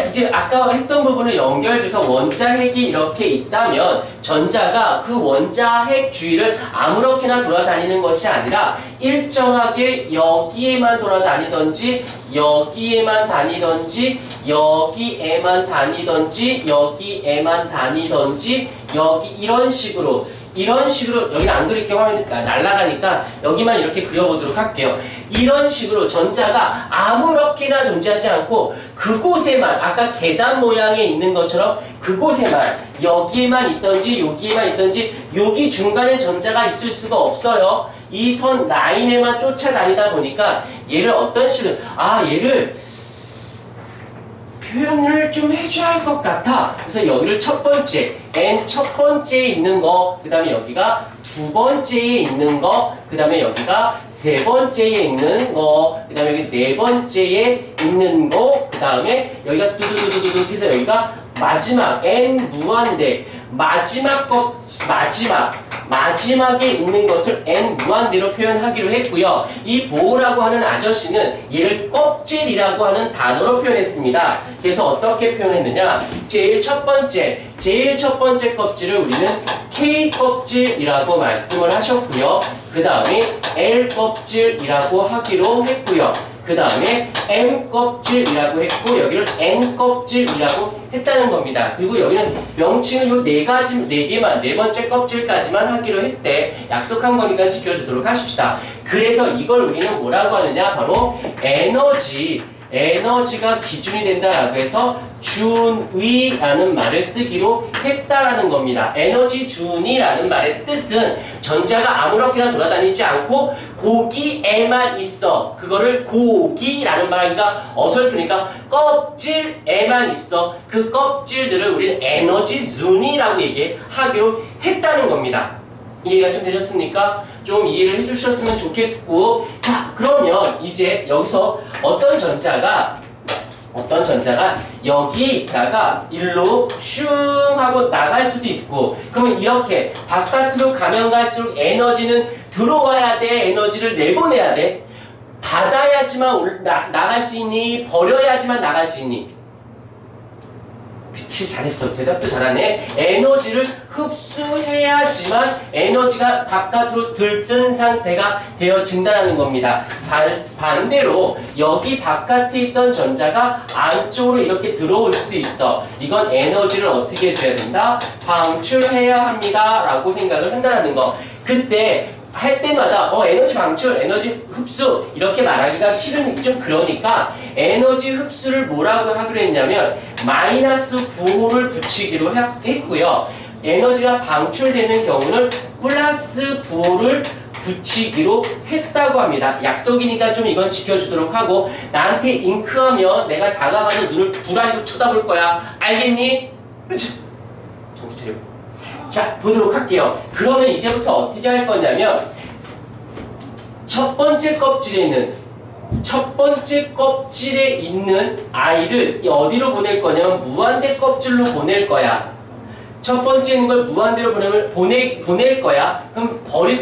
이제 아까 했던 부분을 연결해서 원자핵이 이렇게 있다면 전자가 그 원자핵 주위를 아무렇게나 돌아다니는 것이 아니라 일정하게 여기에만 돌아다니던지 여기에만 다니던지 여기에만 다니던지 여기에만 다니던지 여기 이런 식으로 여기는 안 그릴게 화면이 날아가니까 여기만 이렇게 그려보도록 할게요. 이런 식으로 전자가 아무렇게나 존재하지 않고 그곳에만 아까 계단 모양에 있는 것처럼 그곳에만 여기에만 있던지 여기에만 있던지 여기 중간에 전자가 있을 수가 없어요. 이 선 라인에만 쫓아다니다 보니까 얘를 어떤 식으로 얘를 표현을 좀 해줘야 할 것 같아. 그래서 여기를 첫 번째, N 첫 번째에 있는 거, 그 다음에 여기가 두 번째에 있는 거, 그 다음에 여기가 세 번째에 있는 거, 그 다음에 여기 네 번째에 있는 거, 그 다음에 여기가 두두두두두 해서 여기가 마지막, N 무한대, 마지막에 있는 것을 N 무한대로 표현하기로 했고요. 이 보호라고 하는 아저씨는 얘를 껍질이라고 하는 단어로 표현했습니다. 그래서 어떻게 표현했느냐? 제일 첫 번째 껍질을 우리는 K 껍질이라고 말씀을 하셨고요. 그 다음에 L 껍질이라고 하기로 했고요. 그 다음에 M 껍질이라고 했고 여기를 N 껍질이라고 했다는 겁니다. 그리고 여기는 명칭을 요 네 번째 껍질까지만 하기로 했대. 약속한 거니까 지켜주도록 하십시다. 그래서 이걸 우리는 뭐라고 하느냐? 바로 에너지가 기준이 된다라고 해서 준위라는 말을 쓰기로 했다라는 겁니다. 에너지 준위라는 말의 뜻은 전자가 아무렇게나 돌아다니지 않고 거기에만 있어. 그거를 고기라는 말하기가 어설프니까 껍질에만 있어. 그 껍질들을 우리는 에너지 준위라고 얘기하기로 했다는 겁니다. 이해가 좀 되셨습니까? 좀 이해를 해주셨으면 좋겠고, 자 그러면 이제 여기서 어떤 전자가 여기에 있다가 일로 슝 하고 나갈 수도 있고, 그러면 이렇게 바깥으로 가면 갈수록 에너지는 들어와야 돼, 에너지를 내보내야 돼? 받아야지만 나갈 수 있니? 버려야지만 나갈 수 있니? 그치, 잘했어. 대답도 잘하네. 에너지를 흡수해야지만 에너지가 바깥으로 들뜬 상태가 되어진다는 겁니다. 반대로 여기 바깥에 있던 전자가 안쪽으로 이렇게 들어올 수도 있어. 이건 에너지를 어떻게 해줘야 된다? 방출해야 합니다. 라고 생각을 한다는 거. 그때 할 때마다 에너지 방출, 에너지 흡수 이렇게 말하기가 싫은 좀 그러니까 에너지 흡수를 뭐라고 하기로 했냐면 마이너스 9호를 붙이기로 했고요. 에너지가 방출되는 경우는 플러스 9호를 붙이기로 했다고 합니다. 약속이니까 좀 이건 지켜주도록 하고, 나한테 잉크하면 내가 다가가서 눈을 부라리고 쳐다볼 거야. 알겠니? 정신 차려. 자, 보도록 할게요. 그러면 이제부터 어떻게 할 거냐면 첫 번째 껍질에 있는 아이를 어디로 보낼 거냐면 무한대 껍질로 보낼 거야. 첫 번째 있는 걸 무한대로 보낼 거야.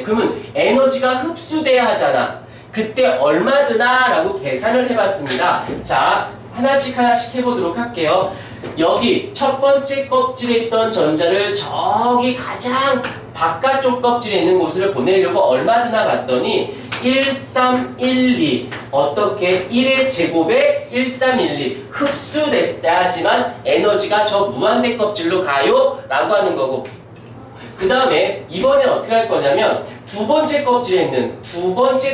그러면 에너지가 흡수돼야 하잖아. 그때 얼마 드나? 라고 계산을 해봤습니다. 자, 하나씩 해보도록 할게요. 여기 첫 번째 껍질에 있던 전자를 저기 가장 바깥쪽 껍질에 있는 곳으로 보내려고 얼마 드나 봤더니 1312 어떻게 1의 제곱에 1312 흡수됐다지만 에너지가 저 무한대 껍질로 가요? 라고 하는 거고, 그 다음에 이번엔 어떻게 할 거냐면 두 번째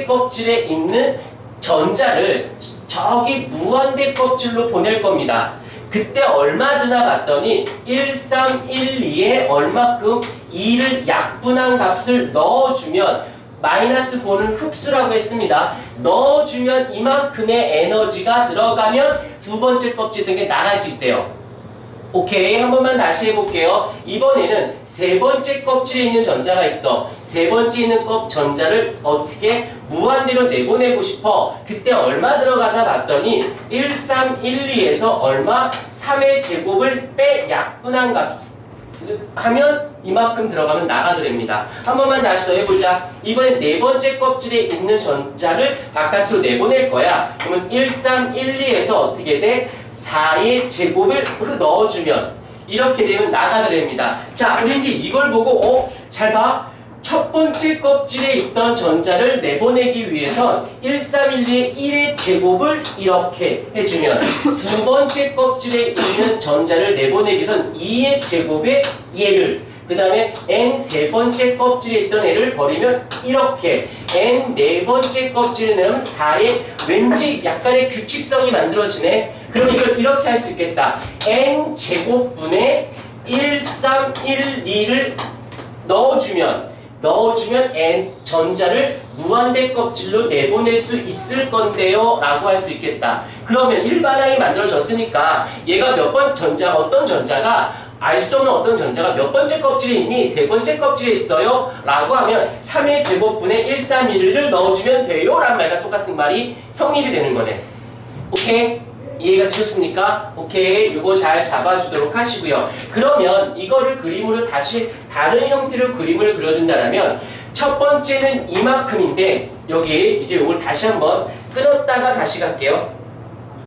껍질에 있는 전자를 저기 무한대 껍질로 보낼 겁니다. 그때 얼마 드나 봤더니 1312에 얼마큼 2를 약분한 값을 넣어주면 마이너스 9는 흡수라고 했습니다. 넣어주면 이만큼의 에너지가 들어가면 두 번째 껍질 등에 나갈 수 있대요. 오케이, 한 번만 다시 해볼게요. 이번에는 세 번째 껍질에 있는 전자가 있어. 세 번째 있는 전자를 어떻게 무한대로 내보내고 싶어. 그때 얼마 들어가나 봤더니 1312에서 얼마? 3의 제곱을 빼 약분한 값 하면 이만큼 들어가면 나가더랍니다. 한 번만 다시 더 해보자. 이번엔 네 번째 껍질에 있는 전자를 바깥으로 내보낼 거야. 그러면 1312에서 어떻게 돼? 4의 제곱을 넣어주면 이렇게 되면 나가더랍니다. 자, 우리 이제 이걸 보고 잘 봐. 첫 번째 껍질에 있던 전자를 내보내기 위해선 1312의 1의 제곱을 이렇게 해주면 두 번째 껍질에 있는 전자를 내보내기 위해선 2의 제곱의 얘를 그 다음에 n 세 번째 껍질에 있던 애를 버리면 이렇게 n 네 번째 껍질에 내면 4의 왠지 약간의 규칙성이 만들어지네. 그럼 이걸 이렇게 할 수 있겠다. n 제곱분의 1312를 넣어주면 n 전자를 무한대 껍질로 내보낼 수 있을 건데요 라고 할 수 있겠다. 그러면 일반항이 만들어졌으니까 얘가 몇 번 전자, 어떤 전자가 알 수 없는 어떤 전자가 몇 번째 껍질에 있니? 세 번째 껍질에 있어요 라고 하면 3의 제곱분의 1312를 넣어주면 돼요 라는 말과 똑같은 말이 성립이 되는 거네. 오케이? 이해가 되셨습니까? 오케이, 이거 잘 잡아주도록 하시고요. 그러면 이거를 그림으로 다시 다른 형태로 그림을 그려준다면 첫 번째는 이만큼인데 여기 이제 이걸 다시 한번 끊었다가 다시 갈게요.